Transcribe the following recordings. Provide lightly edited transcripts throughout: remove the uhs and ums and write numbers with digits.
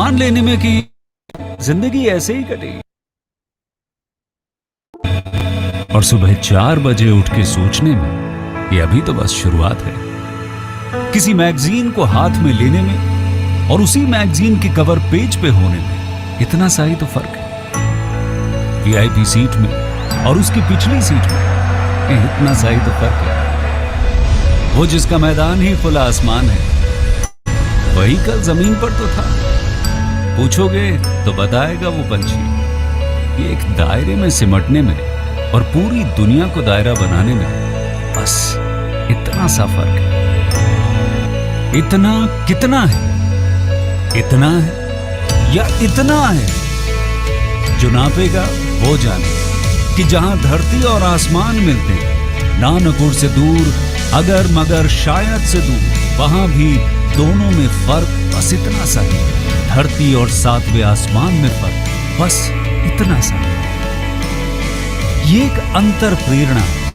मान लेने में कि जिंदगी ऐसे ही कटेगी, और सुबह 4 बजे उठ के सोचने में ये अभी तो बस शुरुआत है। किसी मैगजीन को हाथ में लेने में और उसी मैगजीन के कवर पेज पे होने में इतना सा ही तो फर्क है। वीआईपी सीट में और उसकी पिछली सीट में इतना सा ही तो फर्क है। वो जिसका मैदान ही खुला आसमान है, वही कल जमीन पर तो था। पूछोगे तो बताएगा वो पंछी, ये एक दायरे में सिमटने में और पूरी दुनिया को दायरा बनाने में बस इतना सा फर्क है। इतना कितना है? इतना है या इतना है? जो नापेगा वो जाने कि जहां धरती और आसमान मिलते हैं, नानपुर से दूर, अगर मगर शायद से दूर, वहां भी दोनों में फर्क बस इतना सा है। धरती और 7वें आसमान में फर्क बस इतना सा है। ये एक अंतर प्रेरणा है।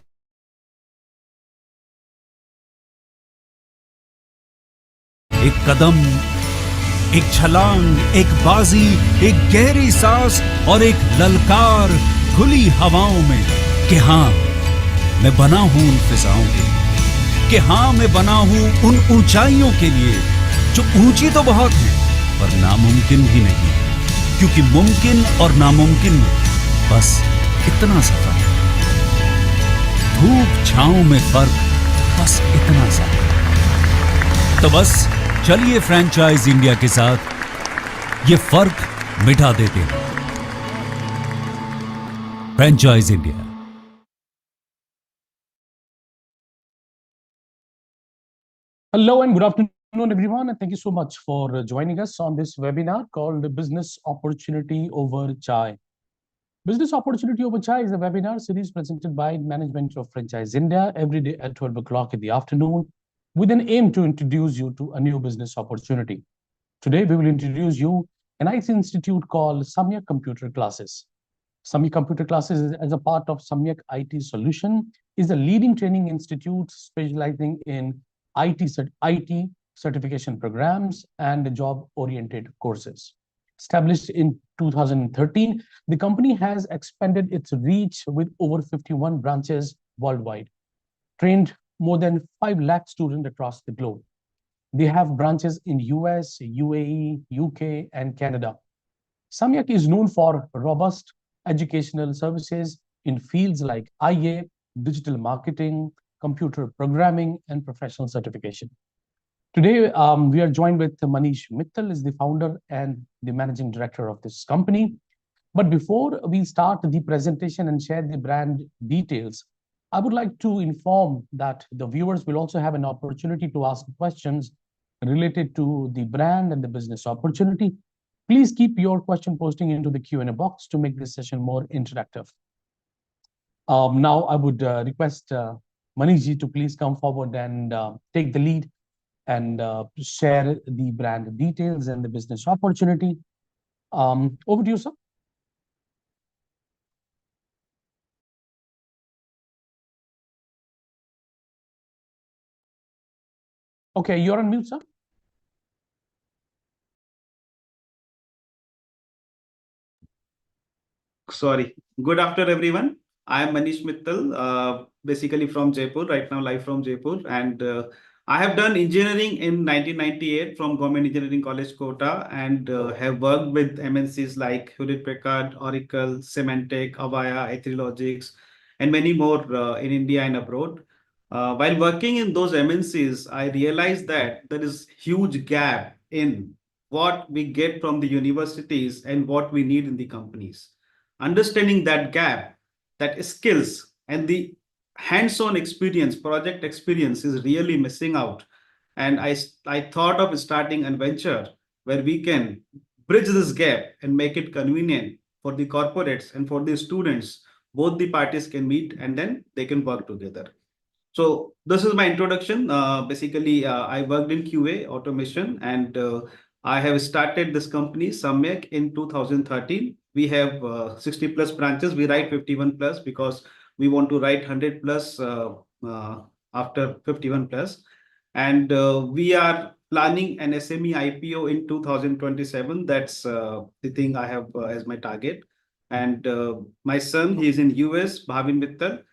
एक कदम, एक छलांग, एक बाजी, एक गहरी सांस और एक ललकार खुली हवाओं में कि हाँ मैं बना हूं उन फिजाओं के लिए, कि हाँ मैं बना हूं उन ऊंचाइयों के लिए जो ऊंची तो बहुत है पर नामुमकिन भी नहीं, क्योंकि मुमकिन और नामुमकिन में बस इतना सा फर्क। धूप छांव में फर्क बस इतना सा। तो बस चलिए फ्रेंचाइज इंडिया के साथ ये फर्क मिटा देते हैं। Franchise India. Hello and good afternoon, everyone, and thank you so much for joining us on this webinar called Business Opportunity Over Chai. Business Opportunity Over Chai is a webinar series presented by management of Franchise India every day at 12 o'clock in the afternoon with an aim to introduce you to a new business opportunity. Today, we will introduce you an IT institute called Samyak Computer Classes. Samyak Computer Classes, as a part of Samyak IT Solution, is a leading training institute specializing in IT certification programs and job-oriented courses. Established in 2013, the company has expanded its reach with over 51 branches worldwide, trained more than 5 lakh students across the globe. They have branches in US, UAE, UK, and Canada. Samyak is known for robust educational services in fields like IA, digital marketing, computer programming, and professional certification. Today, we are joined with Manish Mittal, is the founder and the managing director of this company. But before we start the presentation and share the brand details, I would like to inform that the viewers will also have an opportunity to ask questions related to the brand and the business opportunity. Please keep your question posting into the Q&A box to make this session more interactive. Now, I would request Manish ji to please come forward and take the lead and share the brand details and the business opportunity. Over to you, sir. Okay, you're on mute, sir. Sorry. Good afternoon, everyone. I am Manish Mittal, basically from Jaipur, right now live from Jaipur. And I have done engineering in 1998 from Government Engineering College, Kota, and have worked with MNCs like Hewlett Packard, Oracle, Symantec, Avaya, Etherlogics, and many more in India and abroad. While working in those MNCs, I realized that there is huge gap in what we get from the universities and what we need in the companies. Understanding that gap, that skills and the hands-on experience, project experience is really missing out. And I thought of starting a venture where we can bridge this gap and make it convenient for the corporates and for the students. Both the parties can meet and then they can work together. So this is my introduction. Basically, I worked in QA automation and I have started this company, Samyak, in 2013. We have 60 plus branches. We write 51 plus because we want to write 100 plus after 51 plus. And we are planning an SME IPO in 2027. That's the thing I have as my target. And my son, he is in US, Bhavin Mittal.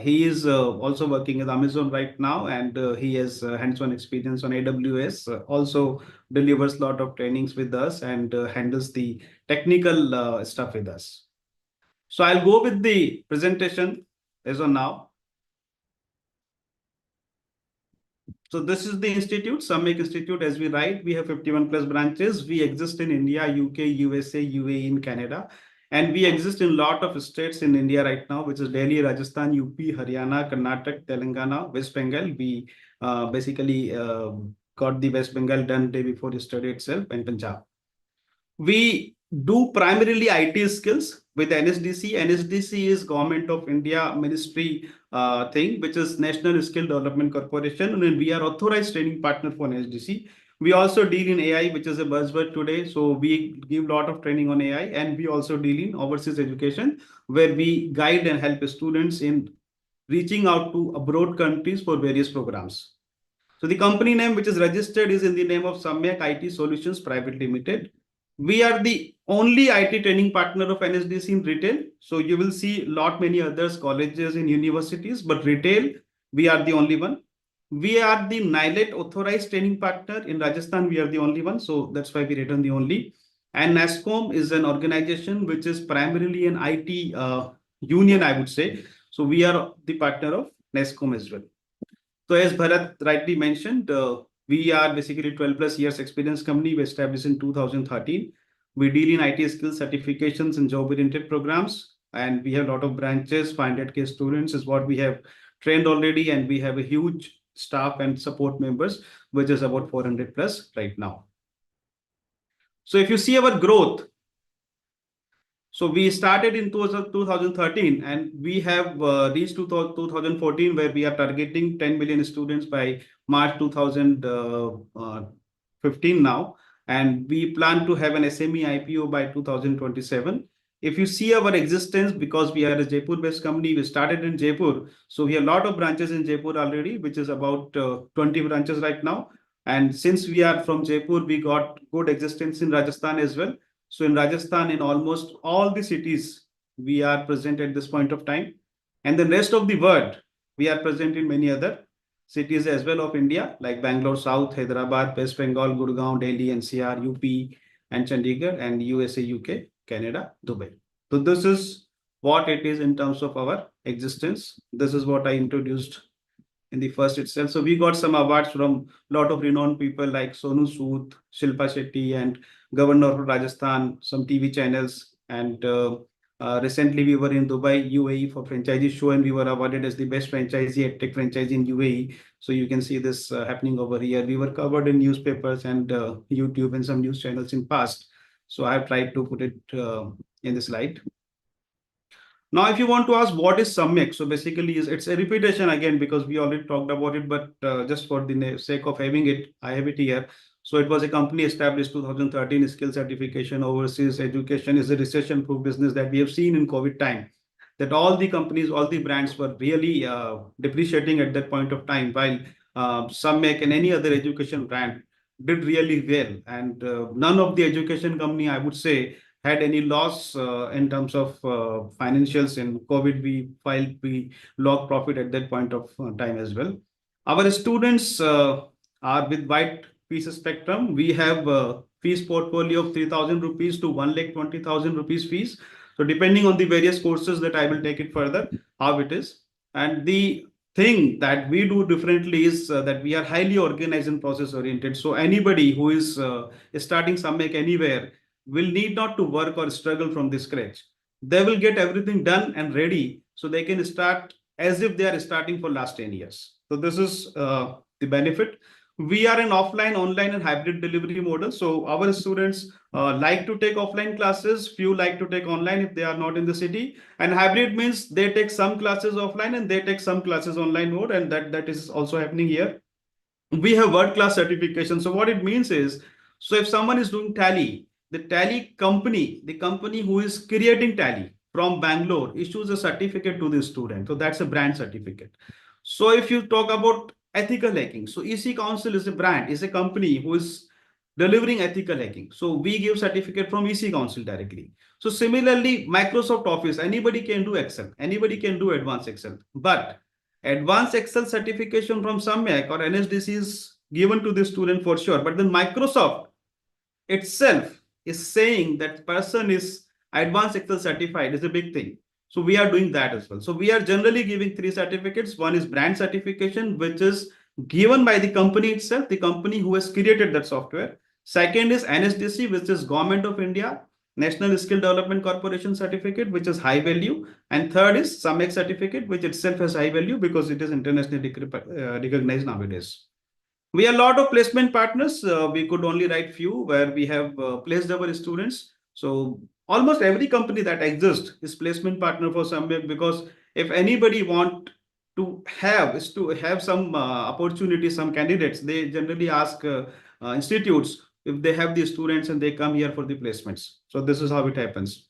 He is also working at Amazon right now, and he has hands-on experience on AWS. Also delivers a lot of trainings with us and handles the technical stuff with us. So I'll go with the presentation as on now. So this is the institute, Samyak Institute. As we write, we have 51 plus branches. We exist in India, UK, USA, UAE, in Canada. And we exist in a lot of states in India right now, which is Delhi, Rajasthan, UP, Haryana, Karnataka, Telangana, West Bengal. We basically got the West Bengal done day before yesterday itself, and Punjab. We do primarily IT skills with NSDC. NSDC is Government of India Ministry thing, which is National Skill Development Corporation, and we are authorized training partner for NSDC. We also deal in AI, which is a buzzword today. So we give a lot of training on AI, and we also deal in overseas education, where we guide and help students in reaching out to abroad countries for various programs. So the company name which is registered is in the name of Samyak IT Solutions Private Limited. We are the only IT training partner of NSDC in retail. So you will see lot many others colleges and universities, but retail, we are the only one. We are the NILET authorized training partner in Rajasthan. We are the only one. So that's why we written the only. And NASCOM is an organization which is primarily an IT union, I would say. So we are the partner of NASCOM as well. So as Bharat rightly mentioned, we are basically 12 plus years experience company. We established in 2013. We deal in IT skills certifications and job oriented programs. And we have a lot of branches, 500K students is what we have trained already. And we have a huge staff and support members, which is about 400 plus right now. So if you see our growth, so we started in 2013 and we have reached 2014 where we are targeting 10 million students by March 2015 now. And we plan to have an SME IPO by 2027. If you see our existence, because we are a Jaipur-based company, we started in Jaipur. So we have a lot of branches in Jaipur already, which is about 20 branches right now. And since we are from Jaipur, we got good existence in Rajasthan as well. So in Rajasthan, in almost all the cities, we are present at this point of time. And the rest of the world, we are present in many other cities as well of India, like Bangalore, South, Hyderabad, West Bengal, Gurgaon, Delhi, NCR, UP, and Chandigarh, and USA, UK, Canada, Dubai. So this is what it is in terms of our existence. This is what I introduced in the first itself. So we got some awards from a lot of renowned people like Sonu Sood, Shilpa Shetty, and Governor of Rajasthan, some TV channels. And recently we were in Dubai, UAE for franchisee show, and we were awarded as the best franchisee at tech franchisee in UAE. So you can see this happening over here. We were covered in newspapers and YouTube and some news channels in past. So I have tried to put it in the slide. Now, if you want to ask what is Samyak, so basically it's a repetition again because we already talked about it, but just for the sake of having it, I have it here. So it was a company established 2013, skill certification, overseas education is a recession-proof business that we have seen in COVID time. That all the companies, all the brands were really depreciating at that point of time, while Samyak and any other education brand did really well. And none of the education company, I would say, had any loss in terms of financials. In COVID, we logged profit at that point of time as well. Our students are with wide fees spectrum. We have fees portfolio of 3,000 rupees to 1,20,000 rupees fees. So depending on the various courses that I will take it further, how it is. And the thing that we do differently is that we are highly organized and process oriented. So anybody who is starting Samyak anywhere will need not to work or struggle from the scratch. They will get everything done and ready so they can start as if they are starting for last 10 years. So this is the benefit. We are an offline, online and hybrid delivery model. So our students like to take offline classes. Few like to take online if they are not in the city. And hybrid means they take some classes offline and they take some classes online mode. And that is also happening here. We have world-class certification. So what it means is, so if someone is doing Tally, the Tally company, the company who is creating Tally from Bangalore issues a certificate to the student. So that's a brand certificate. So if you talk about ethical hacking. So EC Council is a brand, is a company who is delivering ethical hacking. So we give certificate from EC Council directly. So similarly, Microsoft Office, anybody can do Excel, anybody can do advanced Excel, but advanced Excel certification from Samyak or NSDC is given to the student for sure. But then Microsoft itself is saying that person is advanced Excel certified is a big thing. So we are doing that as well. So we are generally giving 3 certificates. One is brand certification, which is given by the company itself, the company who has created that software. Second is NSDC, which is Government of India, National Skill Development Corporation certificate, which is high value. And third is Samyak certificate, which itself has high value because it is internationally recognized nowadays. We have a lot of placement partners. We could only write few where we have placed our students. So almost every company that exists is placement partner for Samyak, because if anybody want to have some opportunity, some candidates, they generally ask institutes if they have the students and they come here for the placements. So this is how it happens.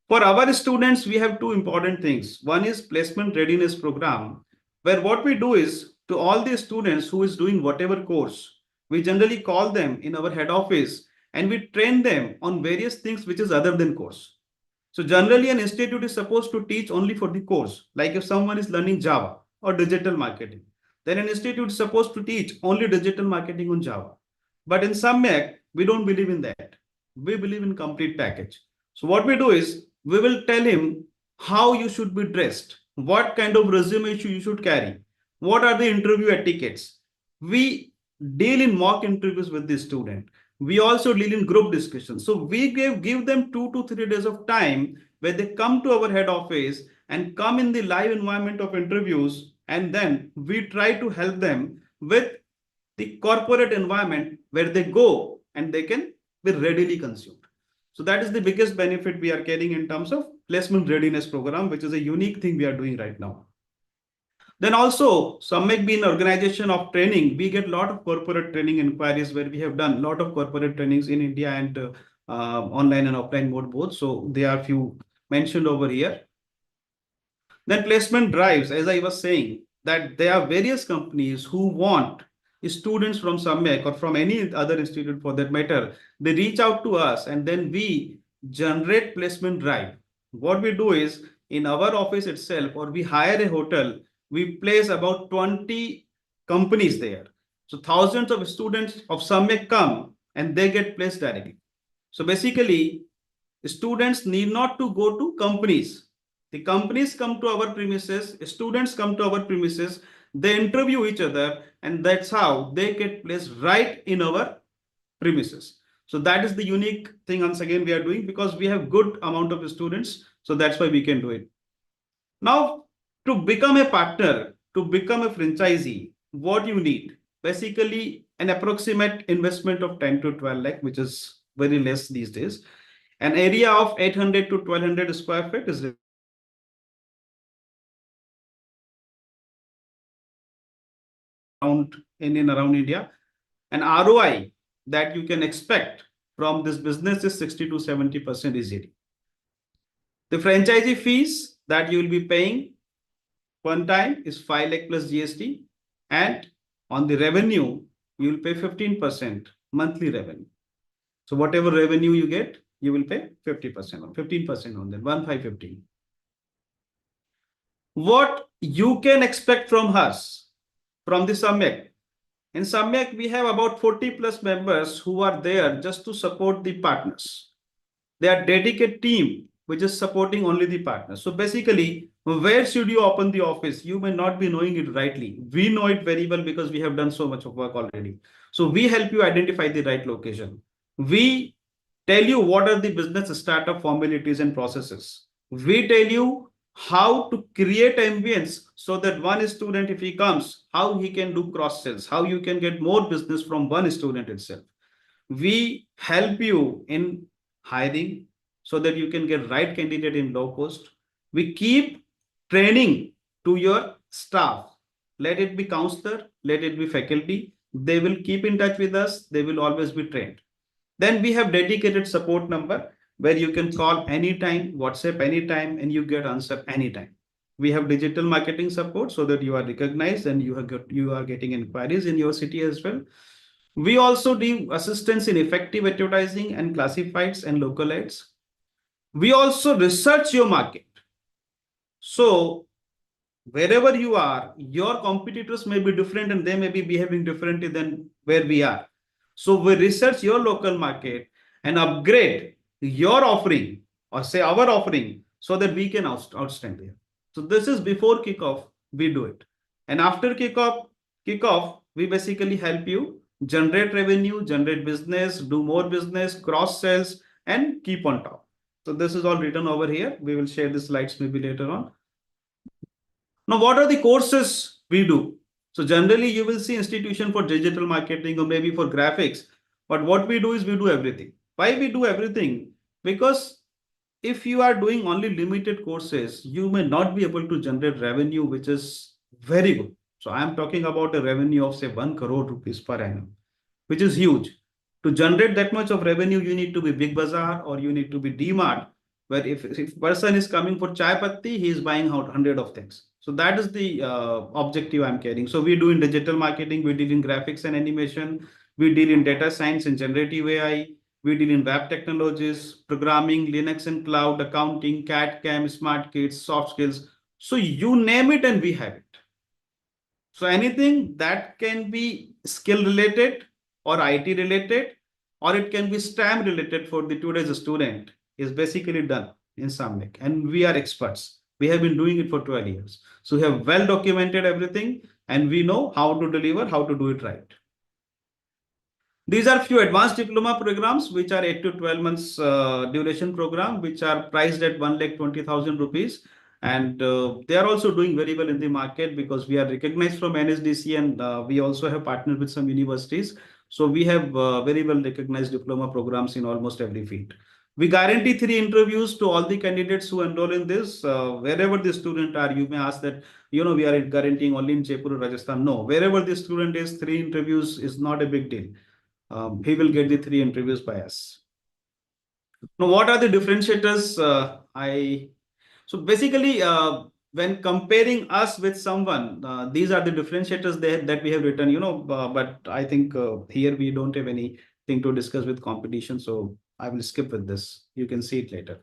For our students, we have 2 important things. One is placement readiness program, where what we do is to all the students who is doing whatever course, we generally call them in our head office and we train them on various things which is other than course. So generally an institute is supposed to teach only for the course. Like if someone is learning Java or digital marketing, then an institute is supposed to teach only digital marketing on Java. But in Samyak, we don't believe in that. We believe in complete package. So what we do is we will tell him how you should be dressed, what kind of resume you should carry, what are the interview etiquettes. We deal in mock interviews with the student. We also deal in group discussions. So we give them 2 to 3 days of time where they come to our head office and come in the live environment of interviews, and then we try to help them with the corporate environment where they go and they can be readily consumed. So that is the biggest benefit we are carrying in terms of placement readiness program, which is a unique thing we are doing right now. Then also, Samyak being an organization of training, we get a lot of corporate training inquiries where we have done a lot of corporate trainings in India and online and offline mode both. So there are few mentioned over here. Then placement drives, as I was saying, that there are various companies who want students from Samyak or from any other institute for that matter. They reach out to us and then we generate placement drive. What we do is in our office itself, or we hire a hotel, we place about 20 companies there. So thousands of students of Samyak come and they get placed directly. So basically, students need not to go to companies. The companies come to our premises, students come to our premises, they interview each other, and that's how they get placed right in our premises. So that is the unique thing once again we are doing, because we have good amount of students. So that's why we can do it. Now, to become a partner, to become a franchisee, what you need? Basically, an approximate investment of 10 to 12 lakh, which is very less these days. An area of 800 to 1200 square feet is around in and around India. An ROI that you can expect from this business is 60 to 70% easily. The franchisee fees that you will be paying one time is 5 lakh plus GST, and on the revenue, you will pay 15% monthly revenue. So whatever revenue you get, you will pay 50% on 15% on that, 1515. What you can expect from us, from the Samyak. In Samyak, we have about 40 plus members who are there just to support the partners. They are dedicated team which is supporting only the partners. So basically, where should you open the office? You may not be knowing it rightly. We know it very well because we have done so much of work already. So we help you identify the right location. We tell you what are the business startup formalities and processes. We tell you how to create ambience so that one student, if he comes, how he can do cross sales, how you can get more business from one student itself. We help you in hiring so that you can get right candidate in low cost. We keep training to your staff. Let it be counselor, let it be faculty. They will keep in touch with us. They will always be trained. Then we have dedicated support number where you can call anytime, WhatsApp anytime, and you get answer anytime. We have digital marketing support so that you are recognized and you are getting inquiries in your city as well. We also do assistance in effective advertising and classifieds and local ads. We also research your market. So wherever you are, your competitors may be different and they may be behaving differently than where we are. So we research your local market and upgrade your offering or say our offering so that we can outstand there. So this is before kickoff, we do it. And after kickoff, we basically help you generate revenue, generate business, do more business, cross sales, and keep on top. So this is all written over here. We will share the slides maybe later on. Now, what are the courses we do? So generally you will see institution for digital marketing or maybe for graphics. But what we do is we do everything. Why we do everything? Because if you are doing only limited courses, you may not be able to generate revenue, which is very good. So I am talking about a revenue of say 1 crore rupees per annum, which is huge. To generate that much of revenue, you need to be Big Bazaar or you need to be DMart, where if person is coming for chai patti, he is buying out 100 of things. So that is the objective I'm carrying. So we do in digital marketing, we deal in graphics and animation, we deal in data science and generative AI, we deal in web technologies, programming, Linux and cloud, accounting, CAD, CAM, smart kits, soft skills. So you name it and we have it. So anything that can be skill related or IT related, or it can be STEM related for the today's student is basically done in Samyak. And we are experts. We have been doing it for 12 years. So we have well documented everything and we know how to deliver, how to do it right. These are few advanced diploma programs, which are 8 to 12 months duration program, which are priced at 1,20,000 rupees. And they are also doing very well in the market because we are recognized from NSDC and we also have partnered with some universities. So we have very well recognized diploma programs in almost every field. We guarantee 3 interviews to all the candidates who enroll in this. Wherever the student are, you may ask that, we are guaranteeing only in Jaipur or Rajasthan. No, wherever the student is, 3 interviews is not a big deal. He will get the 3 interviews by us. Now, what are the differentiators? So basically, when comparing us with someone, these are the differentiators that we have written, but I think here we don't have anything to discuss with competition. So I will skip with this. You can see it later.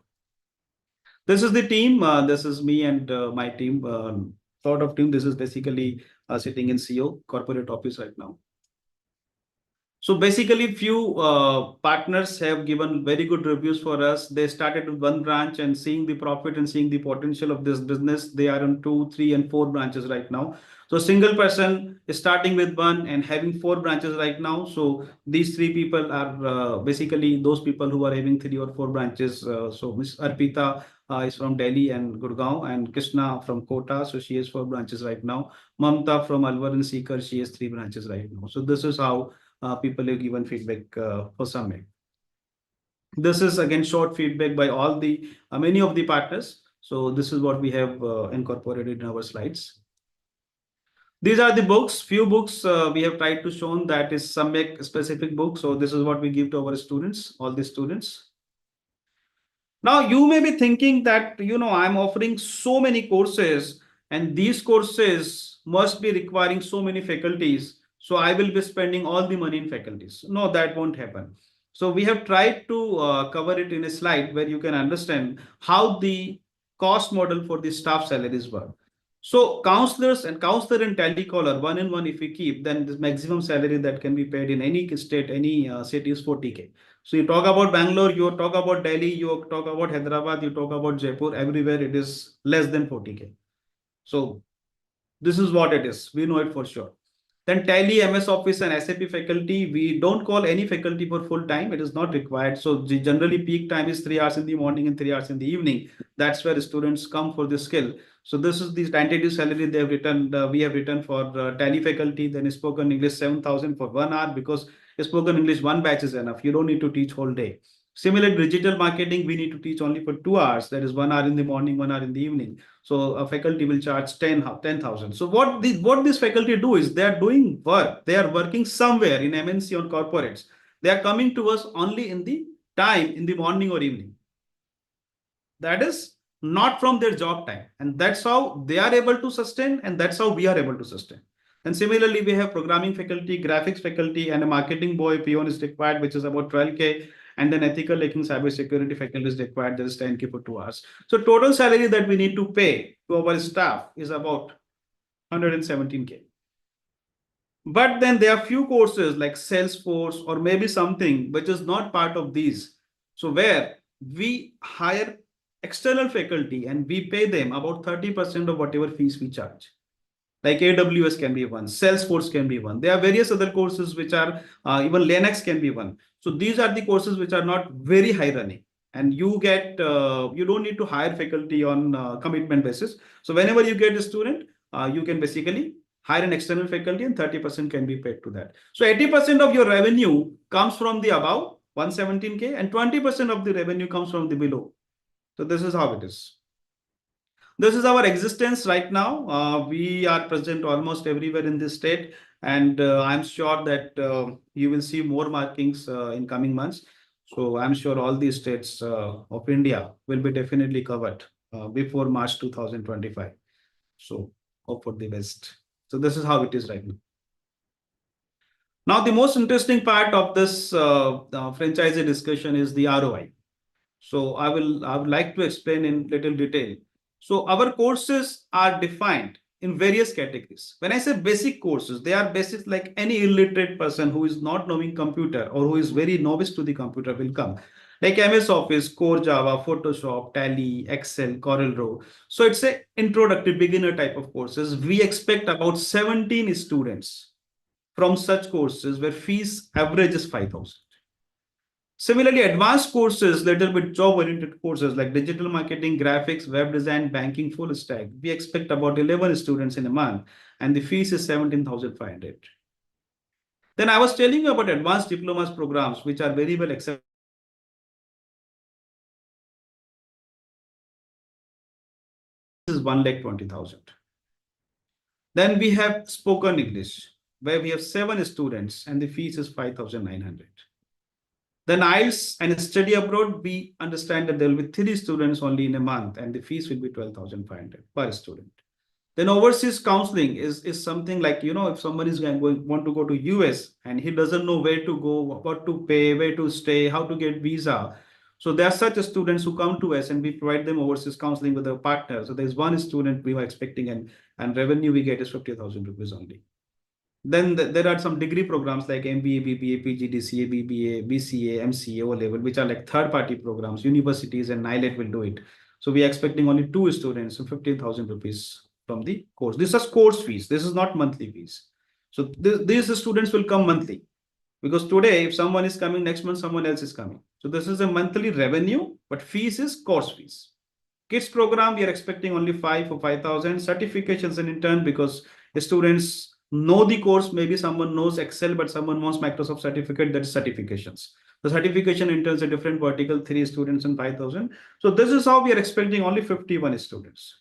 This is the team. This is me and my team. Sort of team. This is basically sitting in CO, corporate office right now. So basically, few partners have given very good reviews for us. They started with 1 branch and seeing the profit and seeing the potential of this business. They are on 2, 3, and 4 branches right now. So single person is starting with 1 and having 4 branches right now. So these 3 people are basically those people who are having 3 or 4 branches. So Ms. Arpita is from Delhi and Gurgaon, and Krishna from Kota. So she has 4 branches right now. Mamta from Alwar and Sikar, she has 3 branches right now. So this is how people have given feedback for Samyak. This is again short feedback by all the many of the partners. So this is what we have incorporated in our slides. These are the books. Few books we have tried to show that is Samyak specific book. So this is what we give to our students, all the students. Now you may be thinking that I'm offering so many courses and these courses must be requiring so many faculties. So I will be spending all the money in faculties. No, that won't happen. So we have tried to cover it in a slide where you can understand how the cost model for the staff salaries work. So counselor and telecaller, 1 in 1 if we keep, then the maximum salary that can be paid in any state, any city is 40K. So you talk about Bangalore, you talk about Delhi, you talk about Hyderabad, you talk about Jaipur, everywhere it is less than 40K. So this is what it is. We know it for sure. Then Tally, MS Office and SAP faculty, we don't call any faculty for full time. It is not required. So generally peak time is 3 hours in the morning and 3 hours in the evening. That's where students come for this skill. So this is the tentative salary they have written. We have written for Tally faculty, then spoken English 7,000 for 1 hour because spoken English 1 batch is enough. You don't need to teach whole day. Similar digital marketing, we need to teach only for 2 hours. That is 1 hour in the morning, 1 hour in the evening. So a faculty will charge 10,000. So what this faculty do is they are doing work. They are working somewhere in MNC or corporates. They are coming to us only in the time in the morning or evening. That is not from their job time. And that's how they are able to sustain, and that's how we are able to sustain. And similarly, we have programming faculty, graphics faculty, and a marketing boy peon is required, which is about 12K. And then ethical hacking cybersecurity faculty is required, that is 10K for 2 hours. So total salary that we need to pay to our staff is about 117K. But then there are few courses like Salesforce or maybe something which is not part of these. So where we hire external faculty and we pay them about 30% of whatever fees we charge. Like AWS can be one, Salesforce can be one. There are various other courses which are even Linux can be one. So these are the courses which are not very high running, and you don't need to hire faculty on commitment basis. So whenever you get a student, you can basically hire an external faculty and 30% can be paid to that. So 80% of your revenue comes from the above 117K and 20% of the revenue comes from the below. So this is how it is. This is our existence right now. We are present almost everywhere in this state, and I'm sure that you will see more markings in coming months. So I'm sure all these states of India will be definitely covered before March 2025. So hope for the best. So this is how it is right now. Now, the most interesting part of this franchisee discussion is the ROI. So I would like to explain in little detail. So our courses are defined in various categories. When I say basic courses, they are basic like any illiterate person who is not knowing computer or who is very novice to the computer will come. Like MS Office, Core Java, Photoshop, Tally, Excel, CorelDRAW. So it's a introductory beginner type of courses. We expect about 17 students from such courses where fees average is 5,000. Similarly, advanced courses, little bit job-oriented courses like digital marketing, graphics, web design, banking, full stack. We expect about 11 students in a month, and the fees is 17,500. Then I was telling you about advanced diplomas programs, which are very well accepted. This is 1,20,000. Then we have spoken English, where we have 7 students, and the fees is 5,900. Then IELTS and study abroad, we understand that there will be 3 students only in a month, and the fees will be 12,500 per student. Then overseas counseling is something like, if someone is want to go to US and he doesn't know where to go, what to pay, where to stay, how to get visa. So there are such students who come to us and we provide them overseas counseling with our partner. So there's one student we were expecting, and revenue we get is 50,000 rupees only. Then there are some degree programs like MBA, BBA, PGDCA, BBA, BCA, MCA, O level, which are like third-party programs. Universities and NILET will do it. So we are expecting only 2 students, so 15,000 rupees from the course. This is course fees. This is not monthly fees. So these students will come monthly, because today, if someone is coming, next month someone else is coming. So this is a monthly revenue, but fees is course fees. Kids program, we are expecting only 5 for 5,000. Certifications in intern, because students know the course. Maybe someone knows Excel, but someone wants Microsoft certificate, that's certifications. The certification interns a different vertical, 3 students and 5,000. So this is how we are expecting only 51 students.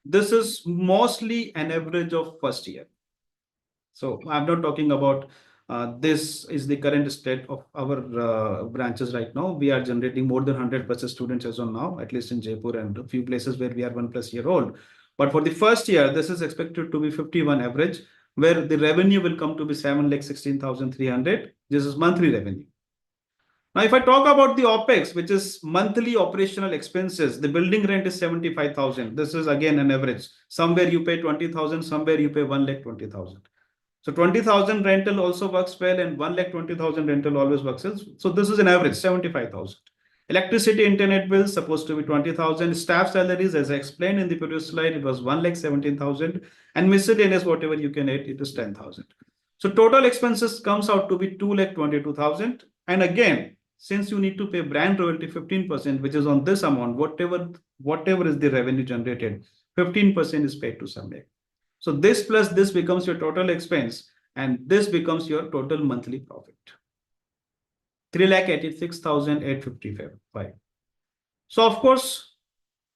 This is mostly an average of first year. So I'm not talking about this is the current state of our branches right now. We are generating more than 100 plus students as of now, at least in Jaipur and a few places where we are 1+ year old. But for the first year, this is expected to be 51 average, where the revenue will come to be 7,16,300. This is monthly revenue. Now, if I talk about the OPEX, which is monthly operational expenses, the building rent is 75,000. This is again an average. Somewhere you pay 20,000, somewhere you pay 1,20,000. So 20,000 rental also works well, and 1,20,000 rental always works well. So this is an average 75,000. Electricity, internet bills supposed to be 20,000. Staff salaries, as I explained in the previous slide, it was 1,17,000, and miscellaneous whatever you can add, it is 10,000. So total expenses comes out to be 2,22,000. And again, since you need to pay brand royalty 15%, which is on this amount, whatever is the revenue generated, 15% is paid to Samyak. So this plus this becomes your total expense, and this becomes your total monthly profit. 3,86,855. So of course,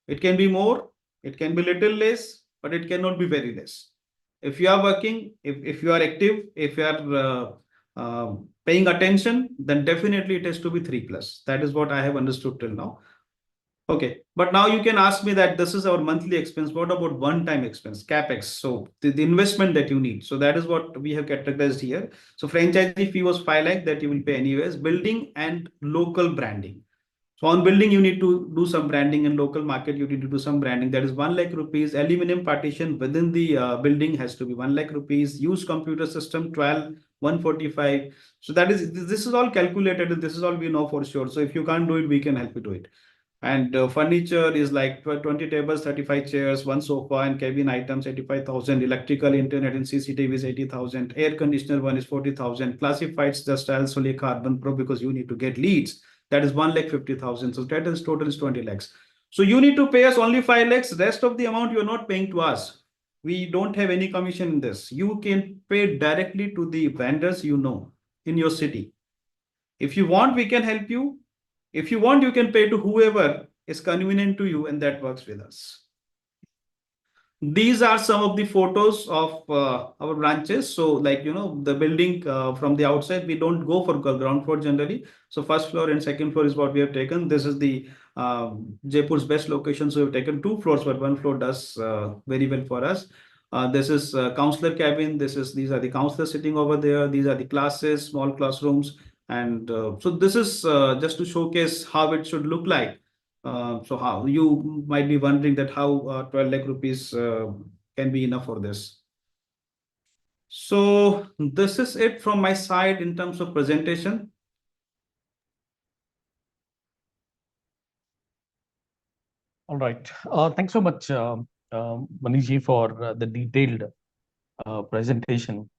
it can be more, it can be little less, but it cannot be very less. If you are working, if you are active, if you are paying attention, then definitely it has to be 3+. That is what I have understood till now. Okay, but now you can ask me that this is our monthly expense. What about one-time expense, capex? So the investment that you need. So that is what we have categorized here. So franchisee fee was 5 lakh that you will pay anyways. Building and local branding. So on building, you need to do some branding, and local market, you need to do some branding. That is 1 lakh rupees. Aluminum partition within the building has to be 1 lakh rupees. Used computer system 12, 145. So that is, this is all calculated, and this is all we know for sure. So if you can't do it, we can help you do it. And furniture is like 20 tables, 35 chairs, one sofa, and cabin items 85,000. Electrical, internet, and CCTV is 80,000. Air conditioner one is 40,000. Classifieds just solely carbon pro because you need to get leads. That is 1 lakh 50,000. So that is total is 20 lakhs. So you need to pay us only 5 lakhs. Rest of the amount you're not paying to us. We don't have any commission in this. You can pay directly to the vendors you know in your city. If you want, we can help you. If you want, you can pay to whoever is convenient to you, and that works with us. These are some of the photos of our branches. So like, the building from the outside, we don't go for ground floor generally. So first floor and second floor is what we have taken. This is the Jaipur's best location. So we've taken 2 floors, but 1 floor does very well for us. This is counselor cabin. These are the counselors sitting over there. These are the classes, small classrooms. And so this is just to showcase how it should look like. So how you might be wondering that how 12 lakh rupees can be enough for this. So this is it from my side in terms of presentation. All right. Thanks so much, Manish ji, for the detailed presentation.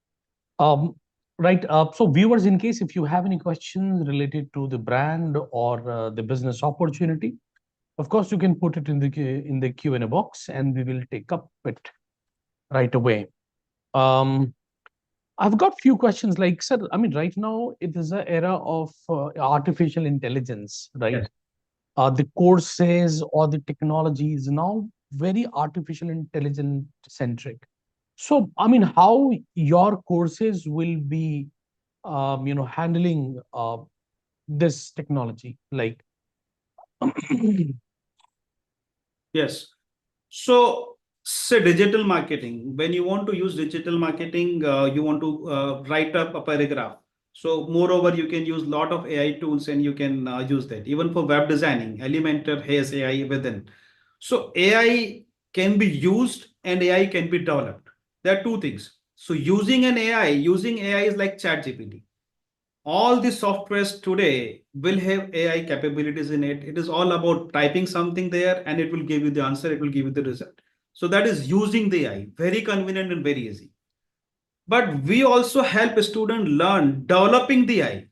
Um, right. So viewers, in case if you have any questions related to the brand or the business opportunity, of course, you can put it in the Q&A box, and we will take up it right away. I've got few questions like, sir, I mean, right now it is an era of artificial intelligence, right? Yes. The courses or the technology is now very artificial intelligence centric. So, I mean, how your courses will be, handling this technology? Like, Yes. So say digital marketing. When you want to use digital marketing, you want to write up a paragraph. So moreover, you can use a lot of AI tools, and you can use that. Even for web designing, Elementor has AI within. So AI can be used and AI can be developed. There are two things. So using AI is like ChatGPT. All the softwares today will have AI capabilities in it. It is all about typing something there, and it will give you the answer, it will give you the result. So that is using the AI, very convenient and very easy. But we also help a student learn developing the AI.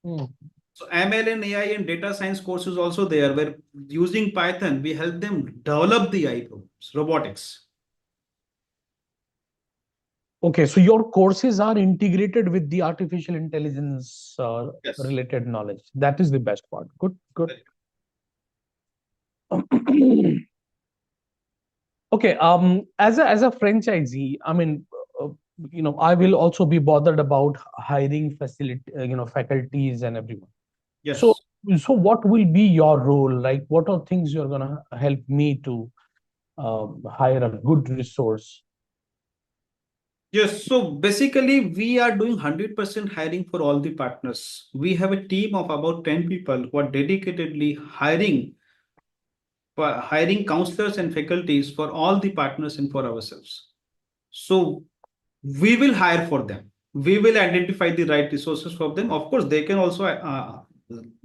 Hmm. So ML and AI and data science courses also there, where using Python, we help them develop the AI programs, robotics. Okay, so your courses are integrated with the artificial intelligence Yes. related knowledge. That is the best part. Good, good. Okay, as a franchisee, I mean, uh, I will also be bothered about hiring faculties and everyone. So, Yes. so what will be your role? Like, what are things you're gonna help me to hire a good resource? Yes, so basically we are doing 100% hiring for all the partners. We have a team of about 10 people who are dedicatedly hiring counselors and faculties for all the partners and for ourselves. So we will hire for them. We will identify the right resources for them. Of course, they can also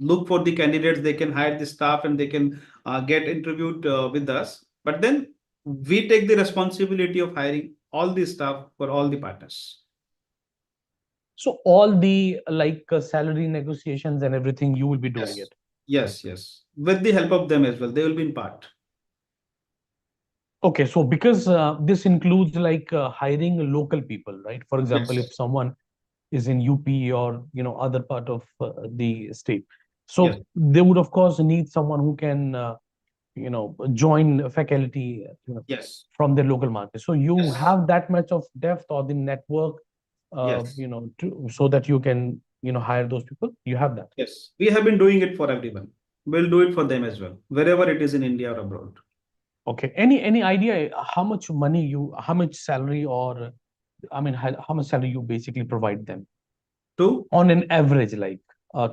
look for the candidates, they can hire the staff, and they can get interviewed with us. But then we take the responsibility of hiring all the staff for all the partners. So all the salary negotiations and everything, you will be doing Yes. it. Yes, yes. With the help of them as well. They will be in part. Okay, so because this includes hiring local people, right? For example, if Yes. someone is in UP or other part of the state, Yes. so they would of course need someone who can join faculty Yes. from their local market. So you Yes. have that much of depth or the network, Yes. so that you can hire those people. You have that. Yes. We have been doing it for everyone. we'll do it for them as well, wherever it is in India or abroad. Okay. Any idea how much money how much salary, or I mean, how much salary you basically provide them Two. on an average, like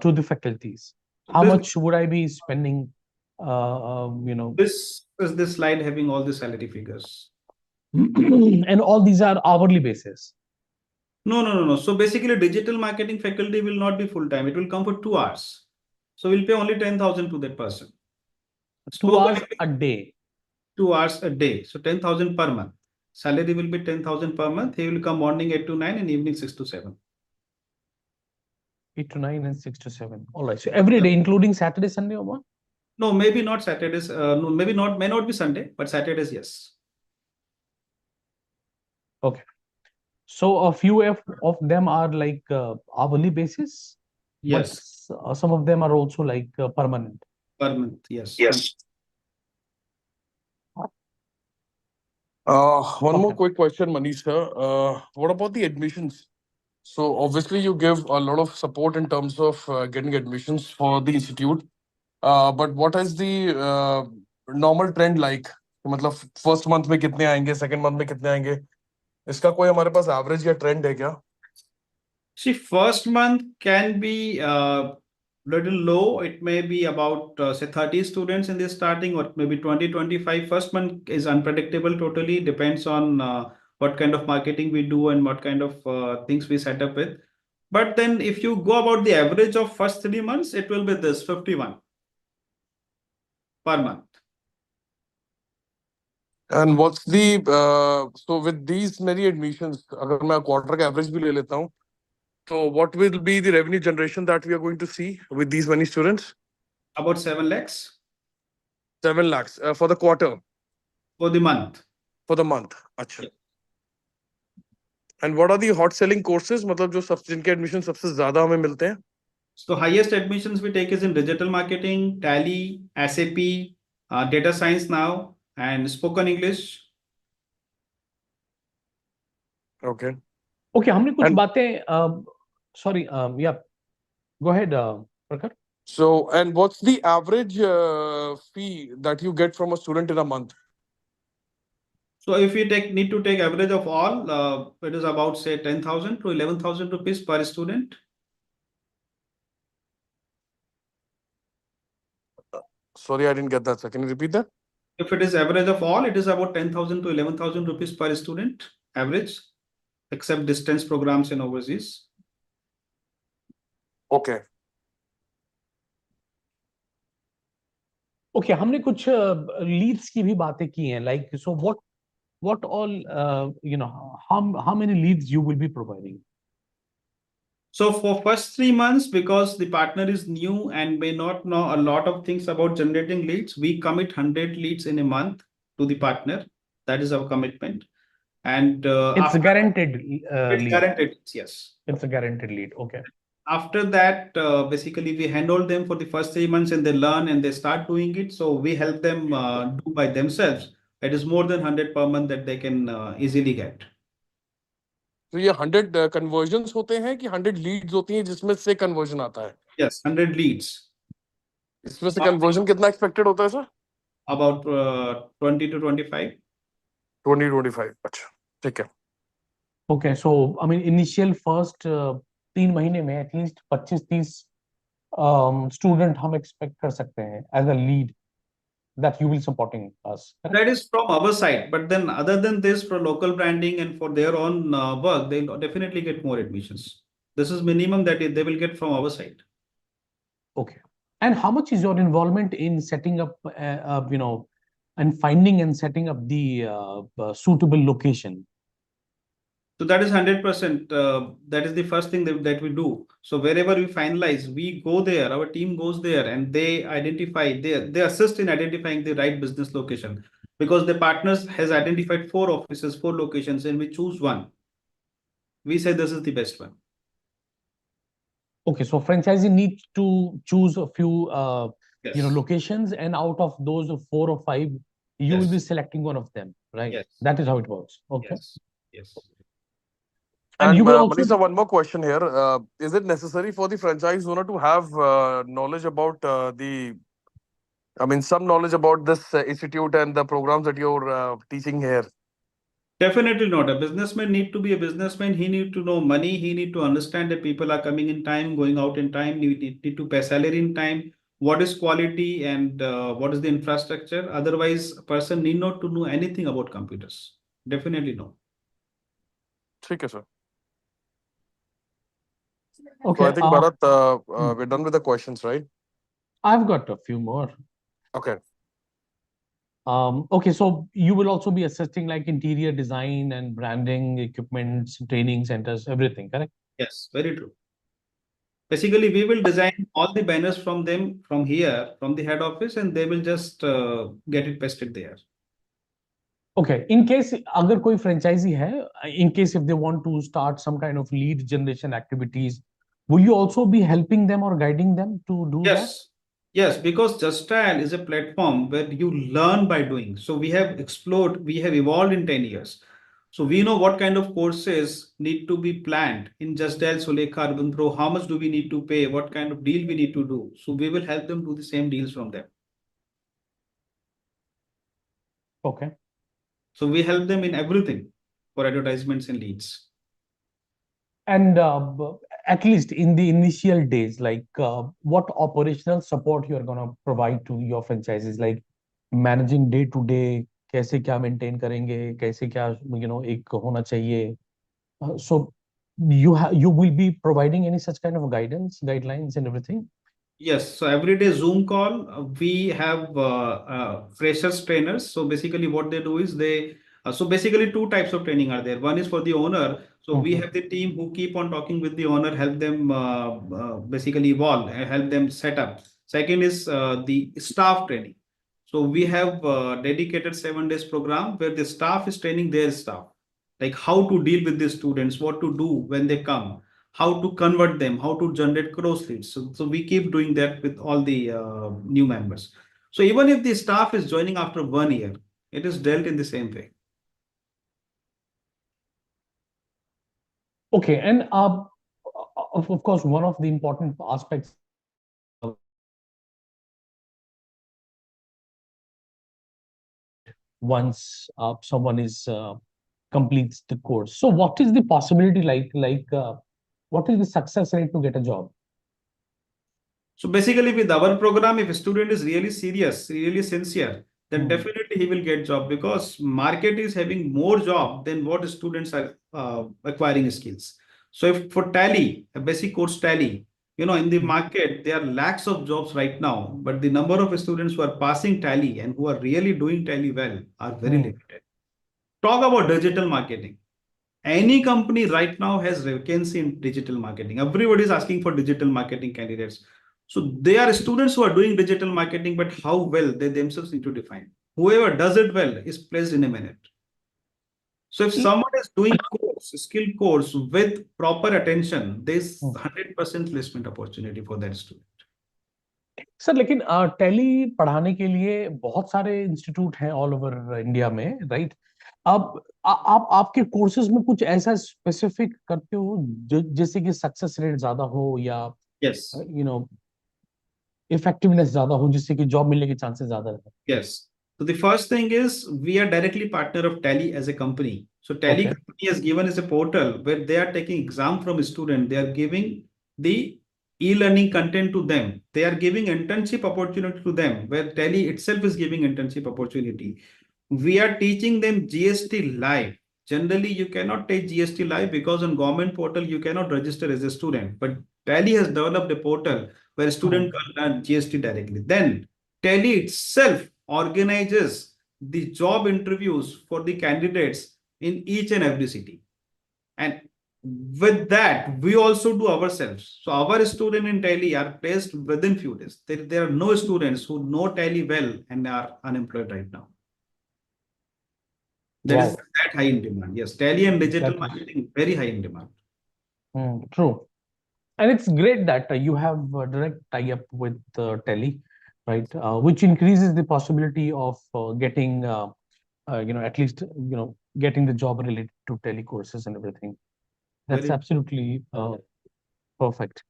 to the faculties? How This much would I be spending? this is the slide having all the salary figures. And all these are hourly basis. No. So basically, digital marketing faculty will not be full time. It will come for 2 hours. So we'll pay only 10,000 to that person. 2 hours Spoken a day. 2 hours a day. So 10,000 per month. Salary will be 10,000 per month. He will come morning 8 to 9 and evening 6 to 7. 8 to 9 and 6 to 7. All right. So every day, including Saturday, Sunday, or what? No, maybe not Saturdays. No, maybe not, may not be Sunday, but Saturdays, yes. Okay. So a few of them are like hourly basis, but Yes, some of them are also like permanent. per month. Yes. Yes. One more Okay. quick question, Manish sir. What about the admissions? So obviously you give a lot of support in terms of getting admissions for the institute. But what is the normal trend like? मतलब first month में कितने आएंगे, second month में कितने आएंगे? इसका कोई हमारे पास average या trend है क्या? See, first month can be little low. It may be about say 30 students in the starting, or maybe 20, 25. First month is unpredictable totally. Depends on what kind of marketing we do and what kind of things we set up with. But then if you go about the average of first 3 months, it will be this 51 per month. And what's the so with these many admissions, अगर मैं quarter का average भी ले लेता हूँ, so what will be the revenue generation that we are going to see with these many students? About 7 lakhs 7 lakhs for the quarter, for the month. for the month. अच्छा. Yeah. And what are the hot selling courses? मतलब जो सब जिनके admission सबसे ज्यादा हमें मिलते हैं? So highest admissions we take is in digital marketing, Tally, SAP, data science now, and spoken English. Okay. Okay, हमने कुछ And- बातें sorry, yeah, go ahead, Prakhar. So, and what's the average fee that you get from a student in a month? So if we need to take average of all, it is about say 10,000 to 11,000 rupees per student. Sorry, I didn't get that, sir. Can you repeat that? If it is average of all, it is about 10,000 to 11,000 rupees per student average, except distance programs in overseas. Okay. Okay, हमने कुछ leads की भी बातें की हैं, like, so what all how many leads you will be providing? So for first 3 months, because the partner is new and may not know a lot of things about generating leads, we commit 100 leads in a month to the partner. That is our commitment. And It's a guaranteed it's lead. guaranteed, yes. It's a guaranteed lead. Okay. After that, basically we handhold them for the first 3 months and they learn and they start doing it. So we help them do by themselves. It is more than 100 per month that they can easily get. तो ये 100 conversions होते हैं कि 100 leads होती हैं जिसमें से conversion आता है? Yes, 100 leads. इसमें से conversion कितना expected होता है सर? About 20 to 25. 20-25. अच्छा, ठीक है. Okay, so I mean, initial first 3 महीने में at least 25-30 student हम expect कर सकते हैं as a lead that you will supporting us. Correct? That is from our side. But then other than this, for local branding and for their own work, they definitely get more admissions. This is minimum that they will get from our side. Okay. And how much is your involvement in setting up, and finding and setting up the suitable location? So that is 100%. That is the first thing that we do. So wherever we finalize, we go there, our team goes there and they identify, they assist in identifying the right business location, because the partners has identified 4 offices, 4 locations, and we choose one. We say this is the best one. Okay, so franchisee needs to choose a few, Yes. locations, and out of those 4 or 5, you will be Yes. selecting one of them, right? Yes. That is how it works. Okay. Yes. Yes. And you will also. Manish, one more question here. Is it necessary for the franchise owner to have knowledge about the I mean, some knowledge about this institute and the programs that you're teaching here. Definitely not. A businessman need to be a businessman. He need to know money. He need to understand that people are coming in time, going out in time. You need to pay salary in time. What is quality and what is the infrastructure? Otherwise, a person need not to know anything about computers. Definitely no. ठीक है, sir. So Okay, I think Bharat, we're done with the questions, right? I've got a few more. Okay. Okay, so you will also be assisting like interior design and branding, equipments, training centers, everything, correct? Yes, very true. Basically, we will design all the banners from them from here, from the head office, and they will just get it pasted there. Okay, in case अगर कोई franchisee है, in case if they want to start some kind of lead generation activities, will you also be helping them or guiding them to do that? Yes, yes, because Justdial is a platform where you learn by doing. So we have explored, we have evolved in 10 years. So we know what kind of courses need to be planned in Justdial Sulekha Urban Pro, how much do we need to pay, what kind of deal we need to do. So we will help them do the same deals from them. Okay. So we help them in everything for advertisements and leads. And at least in the initial days, like what operational support you are going to provide to your franchises, like managing day to day, कैसे क्या maintain करेंगे, कैसे क्या एक होना चाहिए. So you will be providing any such kind of guidance, guidelines, and everything. Yes, so every day Zoom call, we have freshers trainers. So basically, what they do is so basically two types of training are there. One is for the owner. So we have the team who keep on talking with the owner, help them basically evolve, help them set up. Second is the staff training. So we have dedicated 7 days program where the staff is training their staff, like how to deal with the students, what to do when they come, how to convert them, how to generate cross leads. So we keep doing that with all the new members. So even if the staff is joining after 1 year, it is dealt in the same way. Okay, and of course, one of the important aspects once someone is completes the course. So, what is the possibility what is the success rate to get a job? So basically with our program, if a student is really serious, really sincere, then definitely he will get job, because market is having more job than what students are acquiring skills. So if for Tally, a basic course Tally, in the market, there are lakhs of jobs right now, but the number of students who are passing Tally and who are really doing Tally well are very limited. Talk about digital marketing. Any company right now has vacancy in digital marketing. Everybody is asking for digital marketing candidates. So they are students who are doing digital marketing, but how well they themselves need to define. Whoever does it well is placed in a minute. So if someone is doing skill course with proper attention, there's 100% placement opportunity for that student. Sir लेकिन tally पढ़ाने के लिए बहुत सारे institute हैं all over India में, right? अब आप आपके कोर्सेज में कुछ ऐसा स्पेसिफिक करते हो जैसे कि सक्सेस रेट ज्यादा हो या Yes. इफेक्टिवनेस ज्यादा हो जिससे कि जॉब मिलने के चांसेस ज्यादा रहे? Yes. So the first thing is we are directly partner of Tally as a company. So Tally company has given us a portal where they are taking exam from a student. They are giving the e-learning content to them. They are giving internship opportunity to them, where Tally itself is giving internship opportunity. We are teaching them GST live. Generally, you cannot take GST live because on government portal, you cannot register as a student. But Tally has developed a portal where a student can learn GST directly. Then Tally itself organizes the job interviews for the candidates in each and every city. And with that, we also do ourselves. So our students in Tally are placed within few days. There are no students who know Tally well and are unemployed right now. That is that high in demand. Yes, Tally and digital marketing very high in demand. True. And it's great that you have a direct tie-up with Tele, right? Which increases the possibility of getting, at least, getting the job related to tele courses and everything. That's absolutely perfect.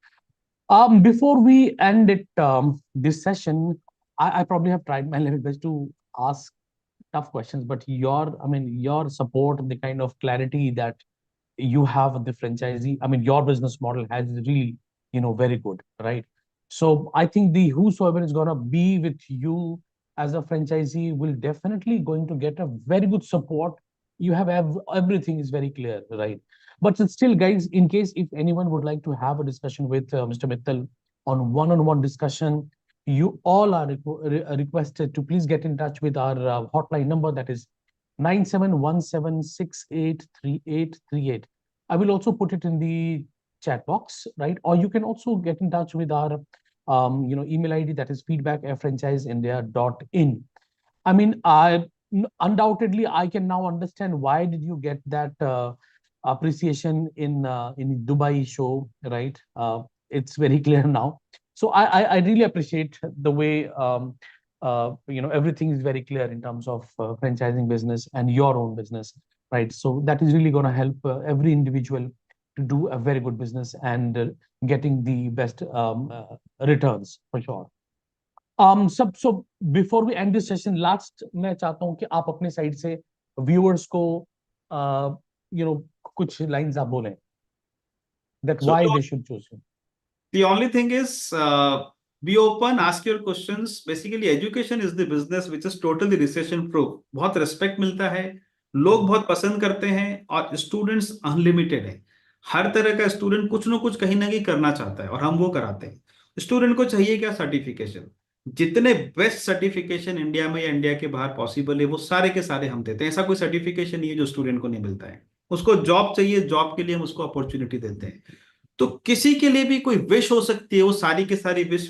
Before we end it, this session, I probably have tried my level best to ask tough questions, but your support and the kind of clarity that you have with the franchisee, your business model has really, very good, right? So I think the whosoever is gonna be with you as a franchisee will definitely going to get a very good support. You have everything is very clear, right? But still, guys, in case if anyone would like to have a discussion with Mr. Mittal on one-on-one discussion, you all are requested to please get in touch with our hotline number, that is 9717683838. I will also put it in the chat box, right? Or you can also get in touch with our email ID, that is feedback@franchiseindia.in. Undoubtedly, I can now understand why did you get that appreciation in Dubai show, right? It's very clear now. So I really appreciate the way everything is very clear in terms of franchising business and your own business, right? So that is really going to help every individual to do a very good business and getting the best returns for sure. So before we end this session, last मैं चाहता हूँ कि आप अपने side से viewers को कुछ lines आप बोलें that So why they should choose you. the only thing is, be open, ask your questions. Basically, education is the business which is totally recession proof. बहुत respect मिलता है, लोग बहुत पसंद करते हैं और स्टूडेंट्स अनलिमिटेड है. हर तरह का स्टूडेंट कुछ ना कहीं करना चाहता है और हम वो कराते हैं. स्टूडेंट को चाहिए क्या? सर्टिफिकेशन. जितने बेस्ट सर्टिफिकेशन इंडिया में या इंडिया के बाहर पॉसिबल है वो सारे के सारे हम देते हैं. ऐसा कोई सर्टिफिकेशन नहीं है जो स्टूडेंट को नहीं मिलता है. उसको जॉब चाहिए, जॉब के लिए हम उसको अपॉर्चुनिटी देते हैं. तो किसी के लिए भी कोई विश हो सकती है, वो सारी की सारी विश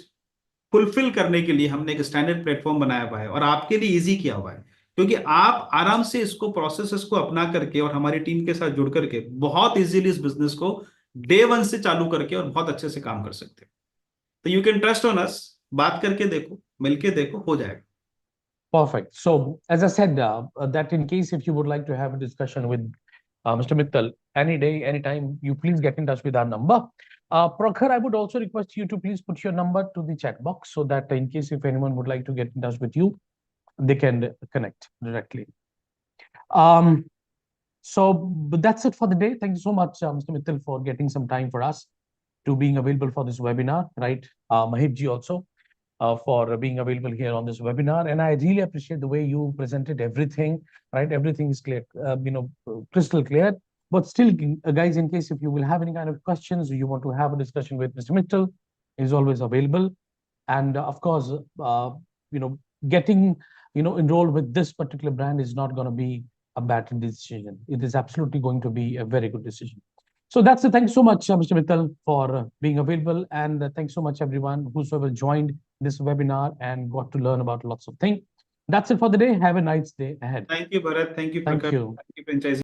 फुलफिल करने के लिए हमने एक स्टैंडर्ड प्लेटफॉर्म बनाया हुआ है और आपके लिए इजी किया हुआ है, क्योंकि आप आराम से इसको प्रोसेसेस को अपना करके और हमारी टीम के साथ जुड़ करके बहुत इजीली इस बिजनेस को डे वन से चालू करके और बहुत अच्छे से काम कर सकते हो. तो you can trust on us. बात करके देखो, मिलके देखो, हो जाएगा. Perfect. So, as I said, that in case if you would like to have a discussion with Mr. Mittal any day, anytime, you please get in touch with our number. Prakhar, I would also request you to please put your number to the chat box so that in case if anyone would like to get in touch with you, they can connect directly. But that's it for the day. Thank you so much, Mr. Mittal, for getting some time for us to being available for this webinar, right? Mahib ji also. For being available here on this webinar. And I really appreciate the way you presented everything, right? Everything is clear, crystal clear. But still, guys, in case if you will have any kind of questions or you want to have a discussion with Mr. Mittal, he's always available. And of course, getting, enrolled with this particular brand is not going to be a bad decision. It is absolutely going to be a very good decision. So that's it. Thanks so much, Mr. Mittal, for being available. And thanks so much, everyone whosoever joined this webinar and got to learn about lots of things. That's it for the day. Have a nice day ahead. Thank you, Bharat. Thank you, Thank Prakash. you. Thank you, franchisee.